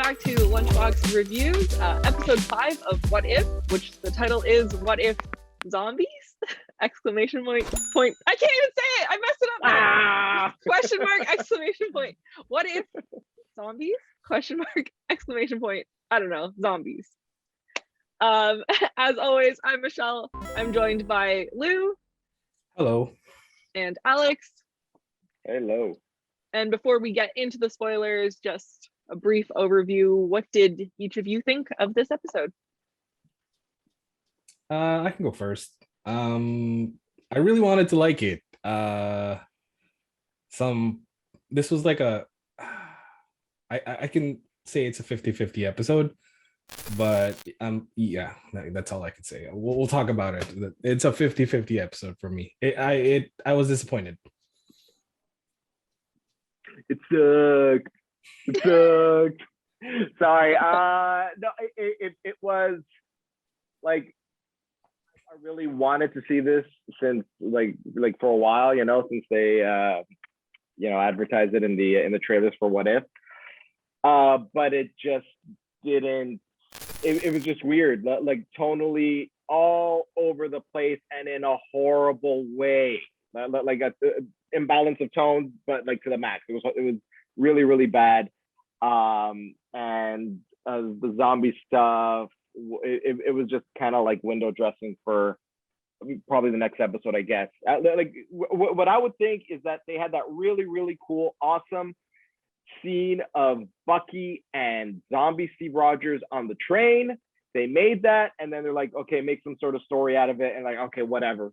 back to Lunchbox Reviews, episode 5 of What If, which the title is What If Zombies? Exclamation point. I can't even say it. I messed it up. Question mark, exclamation point. What if zombies? Question mark, exclamation point. I don't know, zombies. As always, I'm Michelle. I'm joined by Lou. Hello. And Alex. Hello. And before we get into the spoilers, just a brief overview. What did each of you think of this episode? I can go first. I really wanted to like it. This was like I can say it's a 50-50 episode, but yeah, that's all I can say. We'll talk about it. It's a 50-50 episode for me. I was disappointed. It sucked. It sucked. Sorry. No, it was like I really wanted to see this since like for a while, since they advertised it in the trailers for What If. But it just didn't. It was just weird, like tonally all over the place and in a horrible way, like a imbalance of tones, but like to the max. It was really, really bad. And the zombie stuff, it was just kind of like window dressing for probably the next episode, I guess. Like what I would think is that they had that really, really cool, awesome scene of Bucky and zombie Steve Rogers on the train. They made that, and then they're like, okay, make some sort of story out of it, and like, okay, whatever,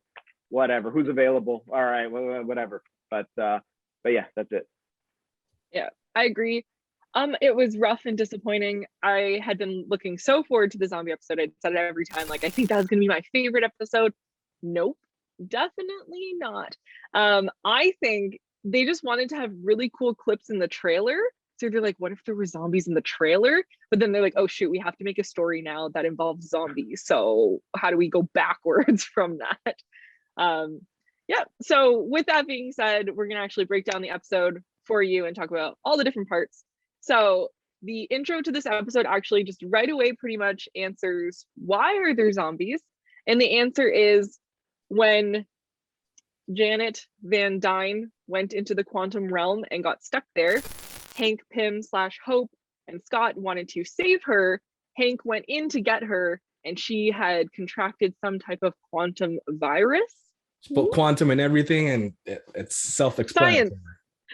who's available, all right, whatever. But yeah, that's it. Yeah, I agree. It was rough and disappointing. I had been looking so forward to the zombie episode. I said it every time, like, I think that was gonna be my favorite episode. Nope, definitely not. I think they just wanted to have really cool clips in the trailer. So they're like, what if there were zombies in the trailer? But then they're like, oh shoot, we have to make a story now that involves zombies. So how do we go backwards from that? Yeah, so with that being said, we're gonna actually break down the episode for you and talk about all the different parts. So the intro to this episode actually just right away pretty much answers why are there zombies? And the answer is when Janet Van Dyne went into the quantum realm and got stuck there, Hank Pym / Hope and Scott wanted to save her. Hank went in to get her, and she had contracted some type of quantum virus. But quantum and everything, and it's self-explanatory.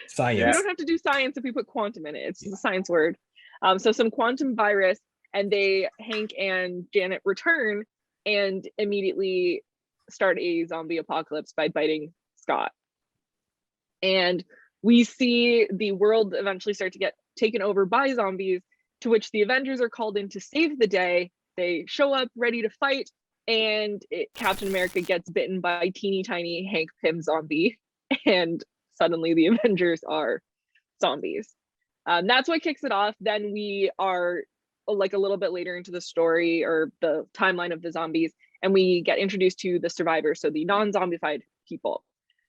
Science. You don't have to do science if you put quantum in it. It's just a science word. So some quantum virus, and Hank and Janet return and immediately start a zombie apocalypse by biting Scott. And we see the world eventually start to get taken over by zombies, to which the Avengers are called in to save the day. They show up ready to fight, and Captain America gets bitten by teeny tiny Hank Pym zombie, and suddenly the Avengers are zombies. That's what kicks it off. Then we are like a little bit later into the story or the timeline of the zombies, and we get introduced to the survivors, so the non-zombified people.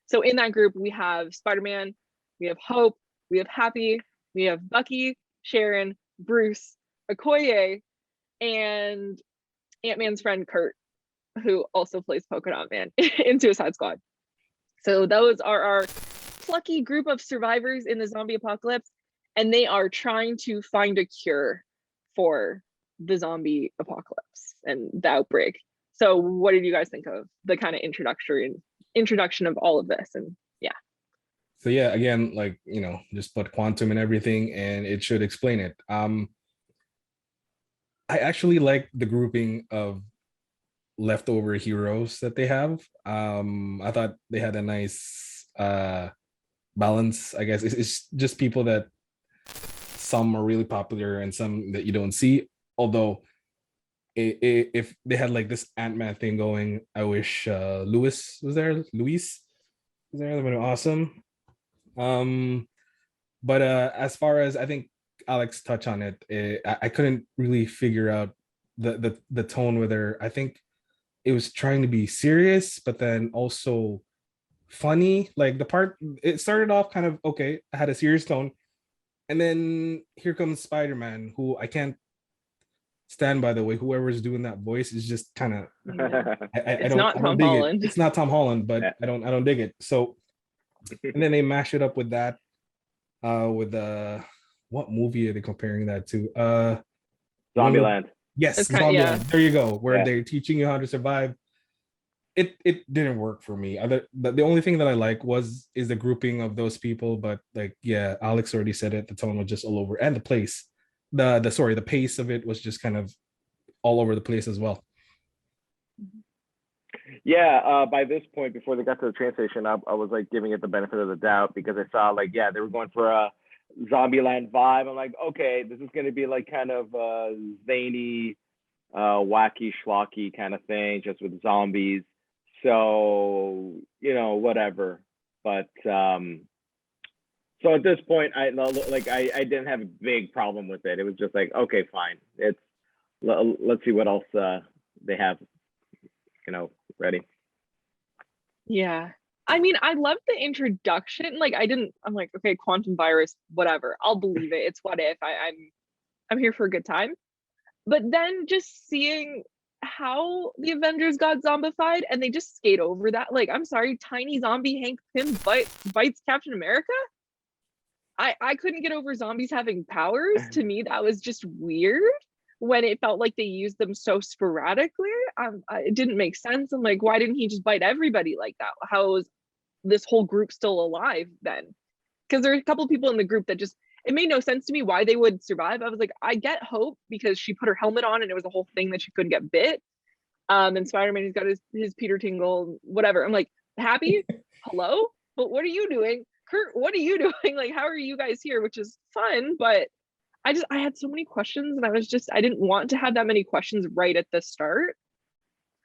So in that group, we have Spider-Man, we have Hope, we have Happy, we have Bucky, Sharon, Bruce, Okoye, and Ant-Man's friend Kurt, who also plays Polka Dot Man in Suicide Squad. So those are our plucky group of survivors in the zombie apocalypse, and they are trying to find a cure for the zombie apocalypse and the outbreak. So what did you guys think of the kind of introduction of all of this? And yeah. So yeah, again, like, just put quantum and everything and it should explain it. I actually like the grouping of leftover heroes that they have. I thought they had a nice balance, I guess. It's just people that some are really popular and some that you don't see. Although if they had like this Ant-Man thing going, I wish Luis was there. That would have been awesome. But as far as, I think Alex touched on it, I couldn't really figure out the tone, whether I think it was trying to be serious but then also funny. Like the part, it started off kind of okay, I had a serious tone, And then here comes Spider-Man, who I can't stand, by the way. Whoever's doing that voice is just kind of It's not I don't Tom dig Holland. it. It's not Tom Holland, but Yeah. I don't dig it. So and then they mash it up with that with what movie are they comparing that to? One with, Zombieland. yes, It's kind of, yeah. Zombieland. There you go, where Yeah. they're teaching you how to survive. It didn't work for me. The only thing that I like is the grouping of those people, but like, yeah, Alex already said it. The tone was just all over, and the place, the pace of it was just kind of all over the place as well. Yeah, by this point, before they got to the train station, I was like giving it the benefit of the doubt because I saw like, yeah, they were going for a Zombieland vibe. I'm like, okay, this is gonna be like kind of zany, wacky schlocky kind of thing, just with zombies. So whatever. But so at this point, I didn't have a big problem with it. It was just like, okay, fine. Let's see what else they have, ready. Yeah. I mean, I love the introduction. Like, I'm like, okay, quantum virus, whatever. I'll believe it. It's what if. I'm here for a good time. But then just seeing how the Avengers got zombified and they just skate over that. Like, I'm sorry, tiny zombie Hank Pym bites Captain America. I couldn't get over zombies having powers. To me, that was just weird when it felt like they used them so sporadically. It didn't make sense. I'm like, why didn't he just bite everybody like that? How is this whole group still alive then? Because there are a couple of people in the group that just, it made no sense to me why they would survive. I was like, I get Hope because she put her helmet on and it was a whole thing that she couldn't get bit. And Spider-Man, he's got his Peter Tingle, whatever. I'm like, Happy? Hello? But what are you doing? Kurt, what are you doing? Like, how are you guys here? Which is fun, but I had so many questions and I didn't want to have that many questions right at the start.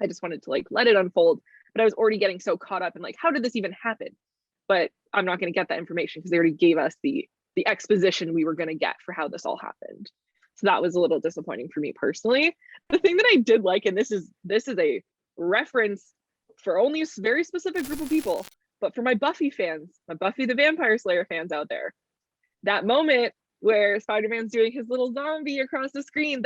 I just wanted to like let it unfold, but I was already getting so caught up in like, how did this even happen? But I'm not going to get that information because they already gave us the exposition we were going to get for how this all happened. So that was a little disappointing for me personally. The thing that I did like, and this is a reference for only a very specific group of people, but for my Buffy fans, my Buffy the Vampire Slayer fans out there, that moment where Spider-Man's doing his little zombie across the screen,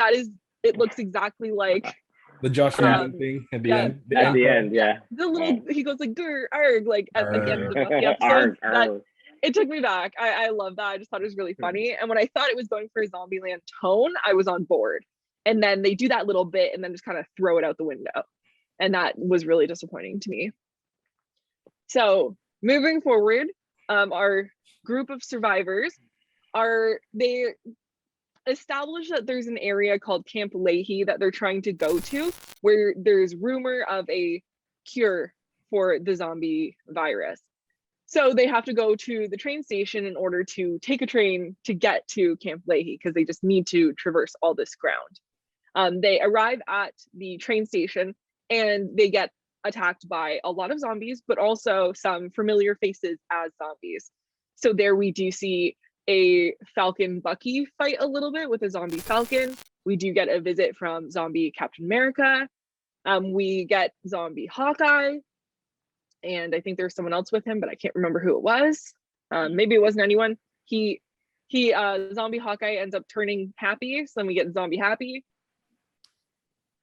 it looks exactly like The Josh Brolin thing at the end. At the end, yeah. The little he goes like arg like at the end of the Buffy episode. That it took me back. I love that. I just thought it was really funny. And when I thought it was going for a Zombieland tone, I was on board. And then they do that little bit and then just kind of throw it out the window. And that was really disappointing to me. So moving forward, our group of survivors they establish that there's an area called Camp Lehigh that they're trying to go to, where there's rumor of a cure for the zombie virus. So they have to go to the train station in order to take a train to get to Camp Lehigh because they just need to traverse all this ground. They arrive at the train station and they get attacked by a lot of zombies, but also some familiar faces as zombies. So there we do see a Falcon Bucky fight a little bit with a zombie Falcon. We do get a visit from zombie Captain America. We get zombie Hawkeye. And I think there's someone else with him, but I can't remember who it was. Maybe it wasn't anyone. He zombie Hawkeye ends up turning Happy. So then we get zombie Happy.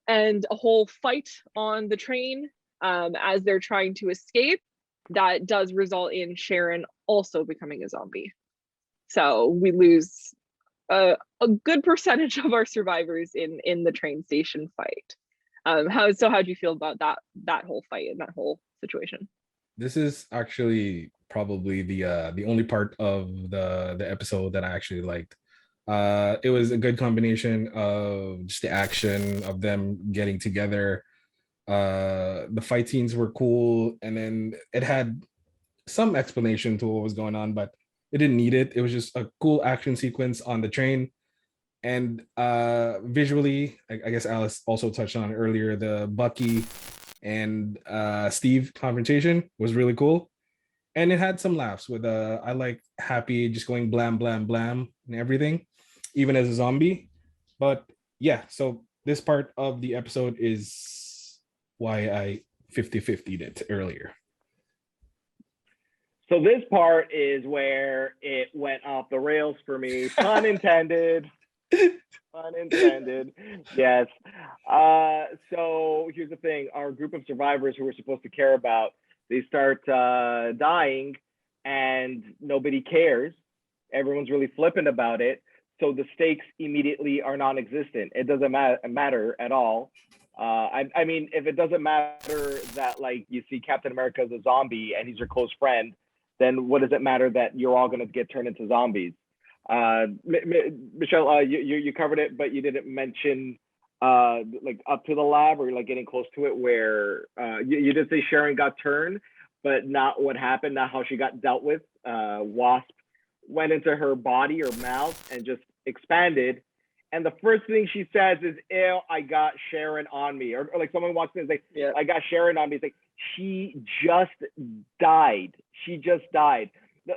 And a whole fight on the train as they're trying to escape. That does result in Sharon also becoming a zombie. So we lose a good percentage of our survivors in the train station fight. How'd you feel about that whole fight and that whole situation? This is actually probably the only part of the episode that I actually liked. It was a good combination of just the action of them getting together. The fight scenes were cool, and then it had some explanation to what was going on, but it didn't need it. It was just a cool action sequence on the train. And visually, I guess Alice also touched on it earlier, the Bucky and Steve confrontation was really cool. And it had some laughs with I like Happy just going blam, blam, blam and everything, even as a zombie. But yeah, so this part of the episode is why I 50-50'd it earlier. So this part is where it went off the rails for me. Pun intended. Pun intended. Yes. So here's the thing. Our group of survivors who we're supposed to care about, they start dying and nobody cares. Everyone's really flippant about it. So the stakes immediately are non-existent. It doesn't matter at all. I mean, if it doesn't matter that like you see Captain America as a zombie and he's your close friend, then what does it matter that you're all going to get turned into zombies? Michelle, you covered it, but you didn't mention like up to the lab or like getting close to it, where you did say Sharon got turned, but not what happened, not how she got dealt with. Wasp went into her body or mouth and just expanded. And the first thing she says is, "Ew, I got Sharon on me," or like someone walks in and says, "Yeah, I got Sharon on me." It's like she just died. She just died.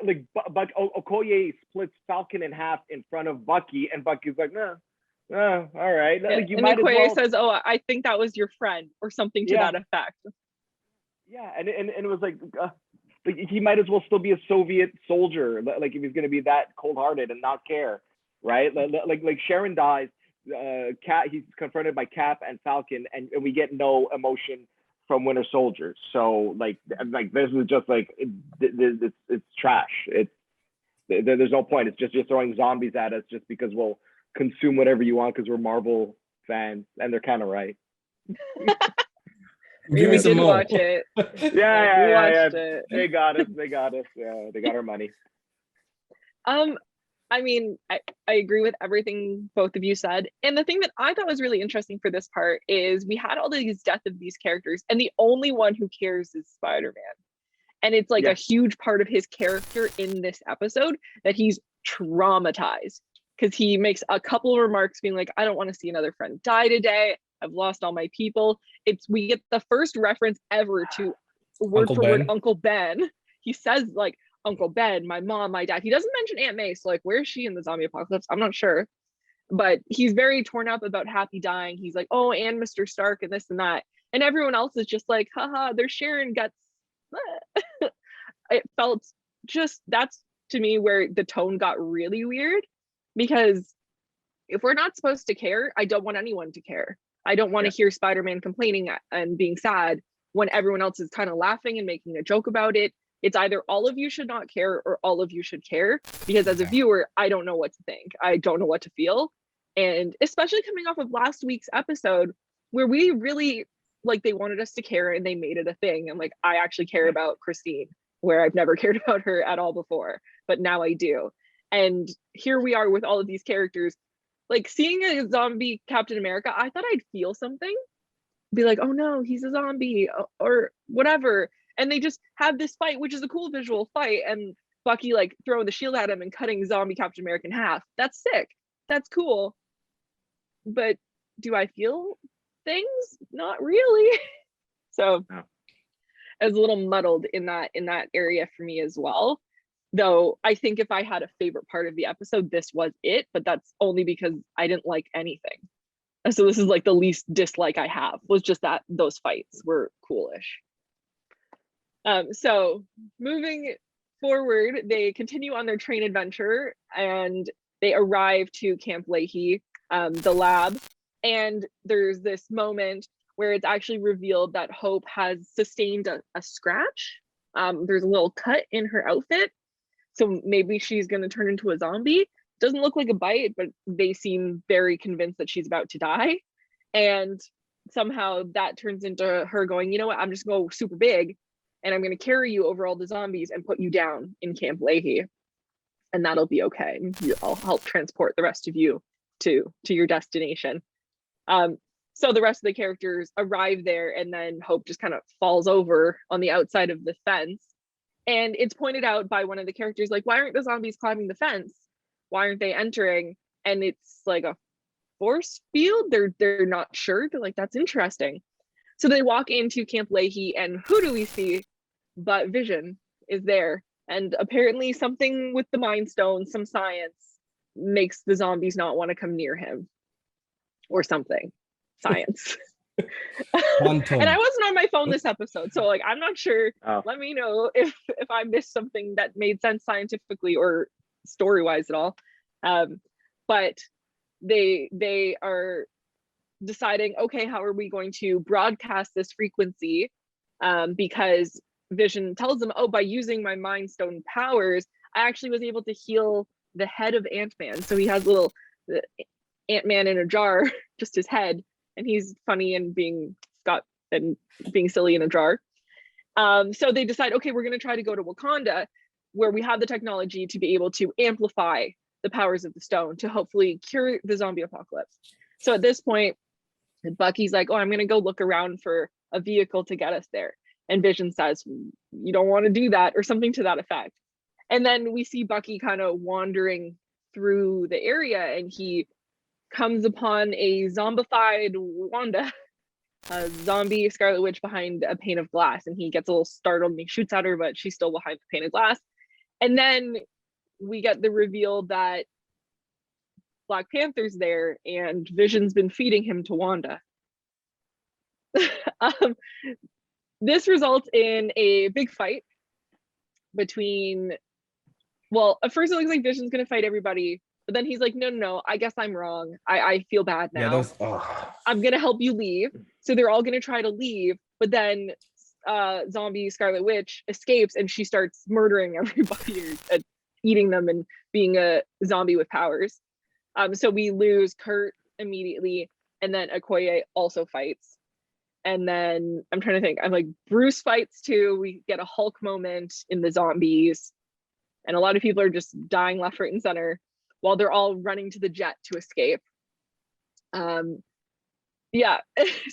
Like Okoye splits Falcon in half in front of Bucky, and Bucky's like, "No, all right." Yeah. Like you and might as Okoye well. says, "Oh, I think that was your friend," or something to that effect. Yeah, and it was like he might as well still be a Soviet soldier, like if he's going to be that cold-hearted and not care, right? Like Sharon dies, Cap, he's confronted by Cap and Falcon, and we get no emotion from Winter Soldier. So like this is just like it's trash. There's no point. It's just you're throwing zombies at us just because we'll consume whatever you want because we're Marvel fans, and they're kind of right. Give me some more. Watch it. Yeah. It. They got us. Yeah, they got our money. I mean, I agree with everything both of you said. And the thing that I thought was really interesting for this part is we had all these deaths of these characters, and the only one who cares is Spider-Man. And it's like a huge part of his character in this episode that he's traumatized, because he makes a couple of remarks being like, "I don't want to see another friend die today. I've lost all my people." We get the first reference ever to word for word Uncle Ben. He says like, "Uncle Ben, my mom, my dad." He doesn't mention Aunt May, so like, where is she in the zombie apocalypse? I'm not sure. But he's very torn up about Happy dying. He's like, "Oh, and Mr. Stark and this and that." And everyone else is just like, "Haha, they're sharing guts." It felt just, that's to me where the tone got really weird, because if we're not supposed to care, I don't want anyone to care. I don't want to hear Spider-Man complaining and being sad when everyone else is kind of laughing and making a joke about it. It's either all of you should not care or all of you should care, because as a viewer, I don't know what to think. I don't know what to feel. And especially coming off of last week's episode where we really, like, they wanted us to care and they made it a thing. And like, I actually care about Christine, where I've never cared about her at all before, but now I do. And here we are with all of these characters. Like, seeing a zombie Captain America, I thought I'd feel something, be like, "Oh no, he's a zombie," or whatever. And they just have this fight, which is a cool visual fight, and Bucky like throwing the shield at him and cutting zombie Captain America in half. That's sick. That's cool. But do I feel things? Not really. So I was a little muddled in that area for me as well. Though I think if I had a favorite part of the episode, this was it, but that's only because I didn't like anything. So this is like the least dislike I have, was just that those fights were coolish. So moving forward, they continue on their train adventure and they arrive to Camp Lehigh, the lab, and there's this moment where it's actually revealed that Hope has sustained a scratch. There's a little cut in her outfit. So maybe she's going to turn into a zombie. Doesn't look like a bite, but they seem very convinced that she's about to die. And somehow that turns into her going, "You know what? I'm just going to go super big and I'm going to carry you over all the zombies and put you down in Camp Lehigh. And that'll be okay. I'll help transport the rest of you to your destination." So the rest of the characters arrive there, and then Hope just kind of falls over on the outside of the fence. And it's pointed out by one of the characters, like, "Why aren't the zombies climbing the fence? Why aren't they entering?" And it's like a force field. They're not sure. They're like, "That's interesting." So they walk into Camp Lehigh, and who do we see but Vision is there. And apparently something with the Mind Stone, some science, makes the zombies not want to come near him. Or something. Science. Quantum. And I wasn't on my phone this episode, so like I'm not sure. Oh. Let me know if I missed something that made sense scientifically or story wise at all. But they are deciding, okay, how are we going to broadcast this frequency? Because Vision tells them, oh, by using my Mind Stone powers, I actually was able to heal the head of Ant-Man. So he has a little Ant-Man in a jar, just his head, and he's funny and being Scott and being silly in a jar. So they decide, okay, we're going to try to go to Wakanda, where we have the technology to be able to amplify the powers of the stone to hopefully cure the zombie apocalypse. So at this point, Bucky's like, oh, I'm going to go look around for a vehicle to get us there. And Vision says, you don't want to do that, or something to that effect. And then we see Bucky kind of wandering through the area, and he comes upon a zombified Wanda, a zombie Scarlet Witch behind a pane of glass, and he gets a little startled and he shoots at her, but she's still behind the pane of glass. And then we get the reveal that Black Panther's there, and Vision's been feeding him to Wanda. This results in a big fight between, well, at first it looks like Vision's gonna fight everybody, but then he's like, no, I guess I'm wrong. I feel bad now. I'm gonna help you leave. So they're all gonna try to leave, but then zombie Scarlet Witch escapes and she starts murdering everybody and eating them and being a zombie with powers. So we lose Kurt immediately, and then Okoye also fights. And then I'm trying to think, I'm like, Bruce fights too. We get a Hulk moment in the zombies, and a lot of people are just dying left, right, and center while they're all running to the jet to escape. Yeah,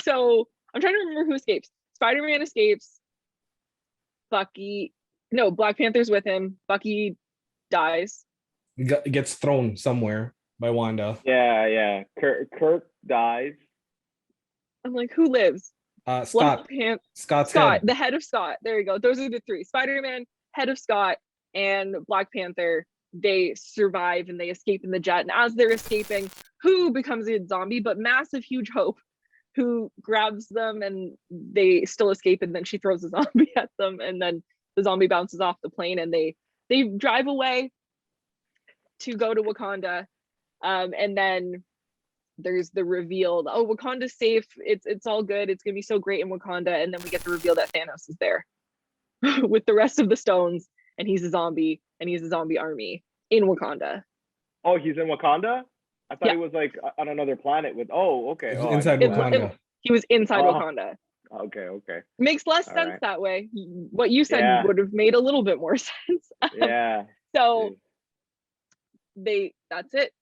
so I'm trying to remember who escapes. Spider-Man escapes. Black Panther's with him. Bucky dies. Gets thrown somewhere by Wanda. Yeah. Kirk dies. I'm like, who lives? Scott. Scott's head. The head of Scott. There you go. Those are the three. Spider-Man, head of Scott, and Black Panther. They survive and they escape in the jet. And as they're escaping, who becomes a zombie? But massive, huge Hope, who grabs them and they still escape. And then she throws a zombie at them. And then the zombie bounces off the plane and they drive away to go to Wakanda. And then there's the reveal, oh, Wakanda's safe, it's all good, it's gonna be so great in Wakanda. And then we get the reveal that Thanos is there with the rest of the stones, and he's a zombie, and he's a zombie army in Wakanda. Oh, he's in Wakanda? I thought Yeah. he was like on another planet with, okay. Inside Wakanda. He was inside Wakanda. Okay. Makes less All sense right. that way. What you said would have made a little bit more sense. Yeah. So that's it.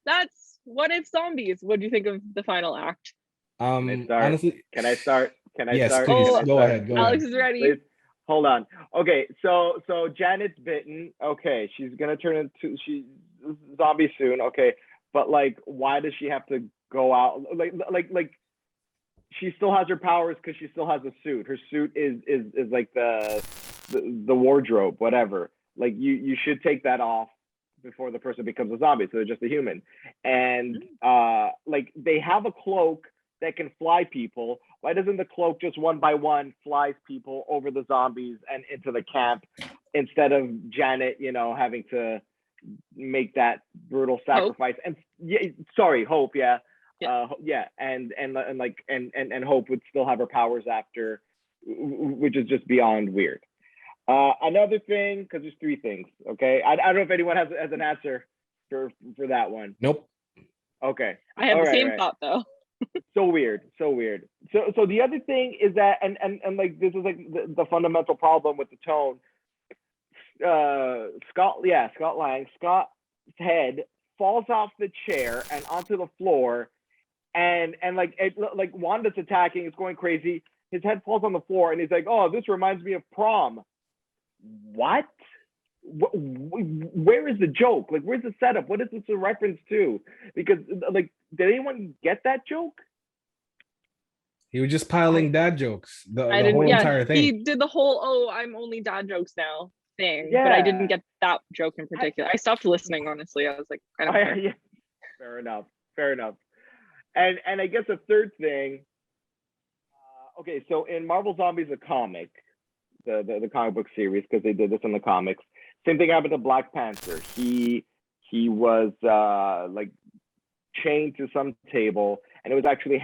That's What If Zombies. What do you think of the final act? Honestly, can I start? Yes, start? please. Go ahead. Alex is ready. Please. Hold on. Okay, so Janet's bitten. Okay, she's gonna turn into zombie soon. Okay, but like, why does she have to go out? Like she still has her powers because she still has a suit. Her suit is like the wardrobe, whatever. Like you should take that off before the person becomes a zombie, so they're just a human. And like they have a cloak that can fly people. Why doesn't the cloak just one by one flies people over the zombies and into the camp, instead of Janet, having to make that brutal sacrifice? Hope. And Hope, and Hope would still have her powers after, which is just beyond weird. Another thing, because there's three things. Okay, I don't know if anyone has an answer for that one. Nope. Okay. I have the same thought though. So weird. So the other thing is that, and like, this is like the fundamental problem with the tone. Scott Lang, Scott's head falls off the chair and onto the floor, and like Wanda's attacking, it's going crazy. His head falls on the floor, and he's like, "Oh, this reminds me of prom." What? Where is the joke? Like, where's the setup? What is this a reference to? Because, like, did anyone get that joke? He was just piling dad jokes the whole entire thing. He did the whole, oh, I'm only dad jokes now thing, but I didn't get that joke in particular. I stopped listening, honestly. I was like, I don't care. Yeah. Fair enough. And I guess a third thing. Okay, so in Marvel Zombies, a comic, the comic book series, because they did this in the comics. Same thing happened to Black Panther. He was like chained to some table, and it was actually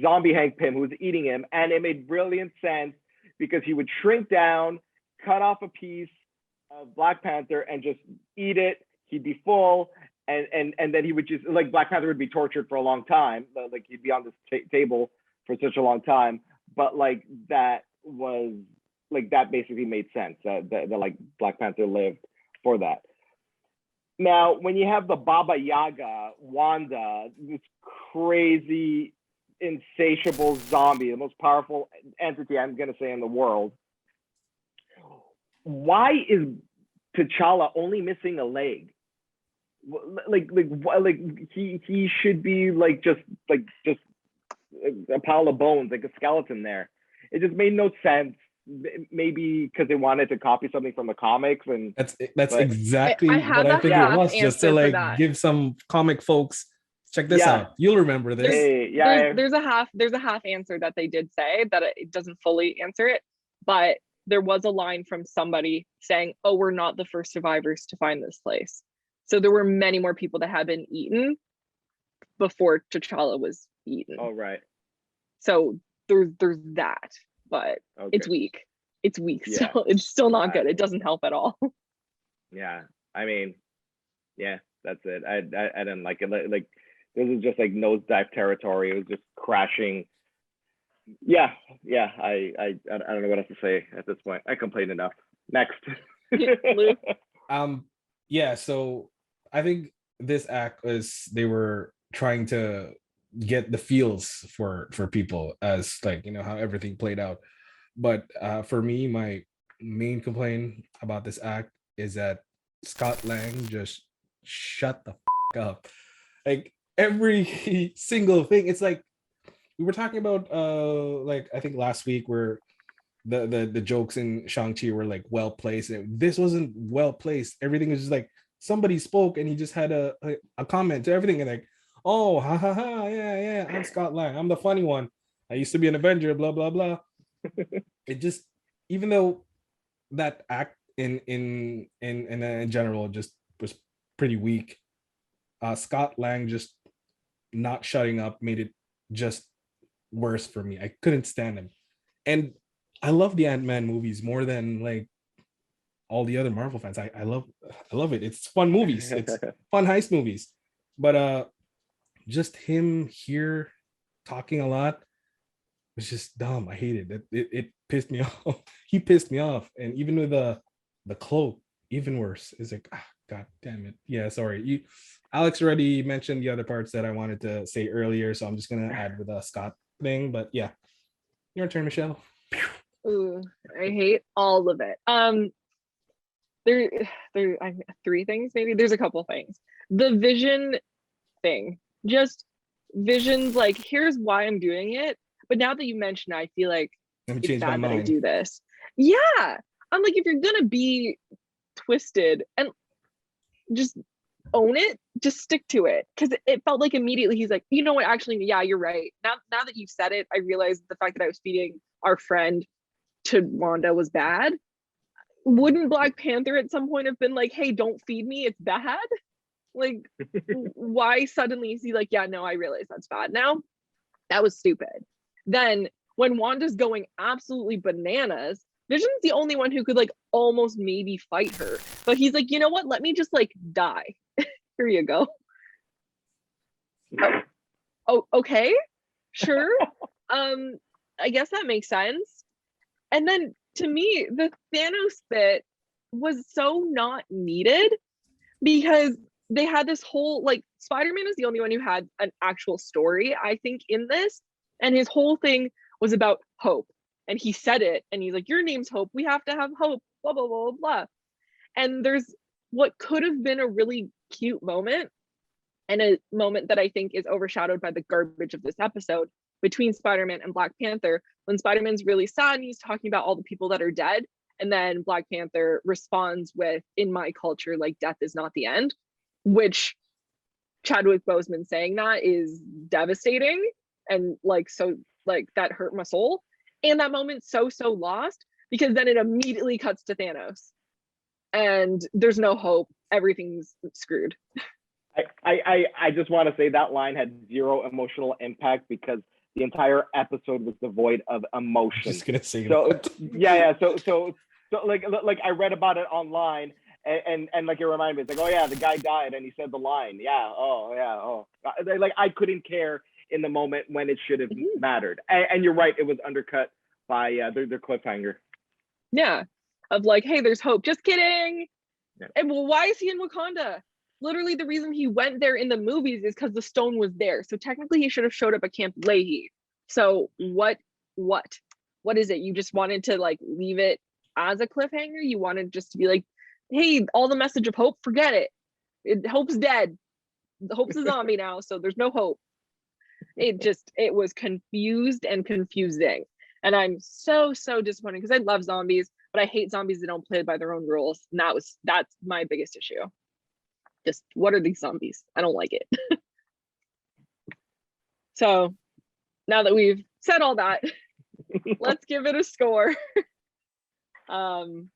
zombie Hank Pym, who was eating him, and it made brilliant sense because he would shrink down, cut off a piece of Black Panther, and just eat it. He'd be full, and then he would just, like, Black Panther would be tortured for a long time, like he'd be on this table for such a long time, but like that basically made sense that like Black Panther lived for that. Now, when you have the Baba Yaga, Wanda, this crazy, insatiable zombie, the most powerful entity, I'm going to say, in the world, why is T'Challa only missing a leg? Like he should be like just a pile of bones, like a skeleton there. It just made no sense. Maybe because they wanted to copy something from the comics, and That's but exactly I what have I a think half it was, just to answer for like that. give some comic folks, check this Yeah. out. You'll remember this. hey, yeah, There's a half answer that they did say that it doesn't fully answer it, but there was a line from somebody saying, "Oh, we're not the first survivors to find this place." So there were many more people that had been eaten before T'Challa was eaten. oh right, So there's that, but okay. it's weak. It's weak. Yeah. Still, it's still not good. It doesn't help at all. Yeah, I mean, yeah, that's it. I didn't like it. Like this is just like nosedive territory. It was just crashing. Yeah, I don't know what else to say at this point. I complained enough. Next. Lou? Yeah, so I think this act was, they were trying to get the feels for people as, like, you know, how everything played out. But for me, my main complaint about this act is that Scott Lang just shut the up. Like every single thing, it's like we were talking about like I think last week, where the jokes in Shang-Chi were like well placed. This wasn't well placed. Everything was just like somebody spoke and he just had a comment to everything, and like, oh, ha ha ha, yeah, I'm Scott Lang, I'm the funny one, I used to be an Avenger, blah blah blah. It just, even though that act in general just was pretty weak, Scott Lang just not shutting up made it just worse for me. I couldn't stand him. And I love the Ant-Man movies more than like all the other Marvel fans. I love it. It's fun movies. It's fun heist movies. But just him here talking a lot was just dumb. I hated it. It pissed me off. He pissed me off. And even with the cloak, even worse. It's like, god damn it. Yeah, sorry. Alex already mentioned the other parts that I wanted to say earlier, so I'm just gonna add with the Scott thing. But yeah, your turn, Michelle. Ooh, I hate all of it. There I three things maybe. There's a couple things. The Vision thing, just Vision's like, here's why I'm doing it. But now that you mention it, I feel like it's bad that I do this. Yeah, I'm like, if you're gonna be twisted and just own it, just stick to it. Because it felt like immediately he's like, you know what, actually, yeah, you're right. Now that you've said it, I realized the fact that I was feeding our friend to Wanda was bad. Wouldn't Black Panther at some point have been like, hey, don't feed me, it's bad? Like, why suddenly is he like, yeah, no, I realize that's bad now? That was stupid. Then when Wanda's going absolutely bananas, Vision's the only one who could like almost maybe fight her. But he's like, you know what? Let me just like die. Here you go. Oh, okay. Sure. I guess that makes sense. And then to me, the Thanos bit was so not needed, because they had this whole, like, Spider-Man is the only one who had an actual story, I think, in this. And his whole thing was about hope. And he said it, and he's like, your name's Hope. We have to have hope, blah, blah, blah, blah. And there's what could have been a really cute moment, and a moment that I think is overshadowed by the garbage of this episode, between Spider-Man and Black Panther, when Spider-Man's really sad and he's talking about all the people that are dead. And then Black Panther responds with, in my culture, like, death is not the end, which Chadwick Boseman saying that is devastating, and like so like that hurt my soul. And that moment so lost, because then it immediately cuts to Thanos and there's no hope, everything's screwed. I just want to say that line had zero emotional impact because the entire episode was devoid of emotion. I'm just gonna say so that. yeah. So like I read about it online, and like it reminded me, it's like, oh yeah, the guy died and he said the line. Yeah. Oh yeah. Oh, like I couldn't care in the moment when it should have mattered. And you're right, it was undercut by their cliffhanger. Yeah, of like, hey, there's hope. Just kidding. Yeah. And well, why is he in Wakanda? Literally, the reason he went there in the movies is because the stone was there. So technically, he should have showed up at Camp Lehigh. So what is it? You just wanted to like leave it as a cliffhanger? You wanted just to be like, hey, all the message of hope, forget it. Hope's dead. The Hope's a zombie now, so there's no hope. It was confused and confusing. And I'm so disappointed because I love zombies, but I hate zombies that don't play by their own rules. And that's my biggest issue. Just, what are these zombies? I don't like it. So now that we've said all that, let's give it a score. And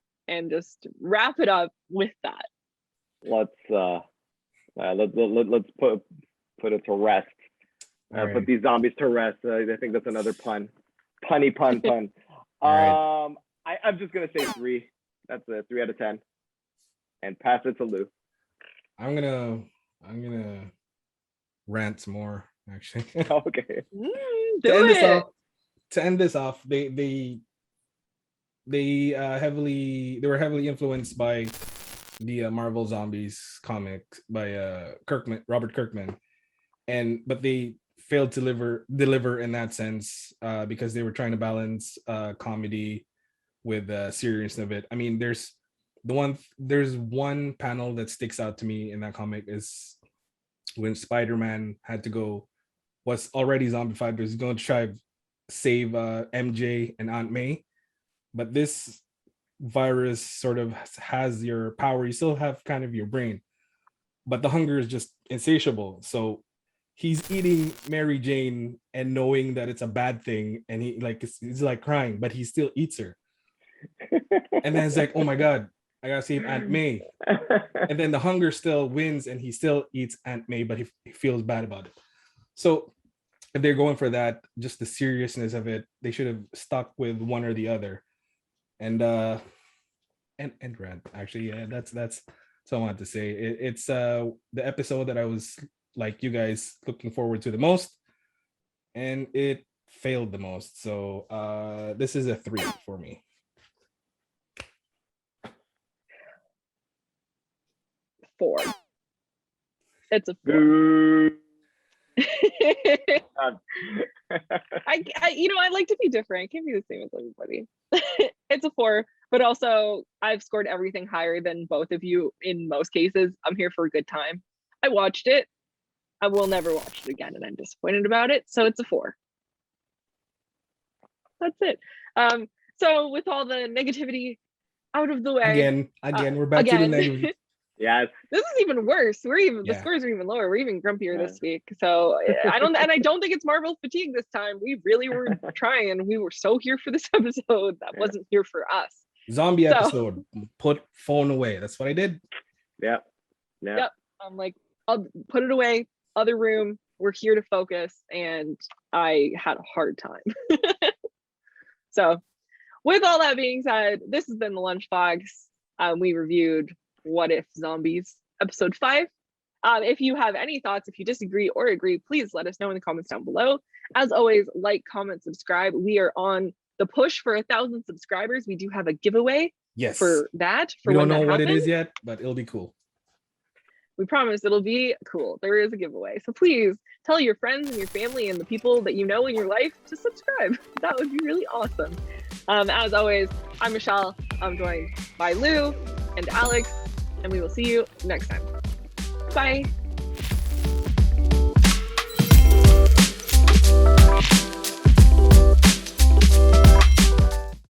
just wrap it up with that. Let's put it to rest. Right. Put these zombies to rest. I think that's another pun. Punny pun. Right. I'm just gonna say 3. That's a 3 out of 10. And pass it to Lou. I'm gonna rant some more, actually. Okay. Do To end this off, they were heavily influenced by the Marvel Zombies comic by Robert Kirkman, but they failed to deliver in that sense because they were trying to balance comedy with seriousness of it. I mean, there's one panel that sticks out to me in that comic is when Spider-Man was already zombified, but he's going to try to save MJ and Aunt May, but this virus sort of has your power. You still have kind of your brain, but the hunger is just insatiable. So he's eating Mary Jane and knowing that it's a bad thing, and he's like crying, but he still eats her. And then it's like, oh my God, I gotta save Aunt May. And then the hunger still wins, and he still eats Aunt May, but he feels bad about it. So if they're going for that, just the seriousness of it, they should have stuck with one or the other. And Rand, actually, yeah, that's what I wanted to say. It's the episode that I was like you guys looking forward to the most, and it failed the most. So this is a 3 for me. Four. It's a 4. Boo. I like to be different. I can't be the same as everybody. It's a 4, but also I've scored everything higher than both of you in most cases. I'm here for a good time. I watched it. I will never watch it again, and I'm disappointed about it. So it's a 4. That's it. So with all the negativity out of the way, again, we're back to the negative. Yes. This is even worse. The scores are even lower. We're even grumpier this week. So I don't think it's Marvel fatigue this time. We really were trying. We were so here for this episode that wasn't here for us. Zombie episode. Put phone away. That's what I did. Yep. I'm like, I'll put it away. Other room. We're here to focus, and I had a hard time. So, with all that being said, this has been the Lunchbox. We reviewed What If Zombies, episode 5. If you have any thoughts, if you disagree or agree, please let us know in the comments down below. As always, like, comment, subscribe. We are on the push for 1,000 subscribers. We do have a giveaway for that. We don't know what it is yet, but it'll be cool. We promise it'll be cool. There is a giveaway. So please tell your friends and your family and the people that you know in your life to subscribe. That would be really awesome. As always, I'm Michelle. I'm joined by Lou and Alex, and we will see you next time. Bye.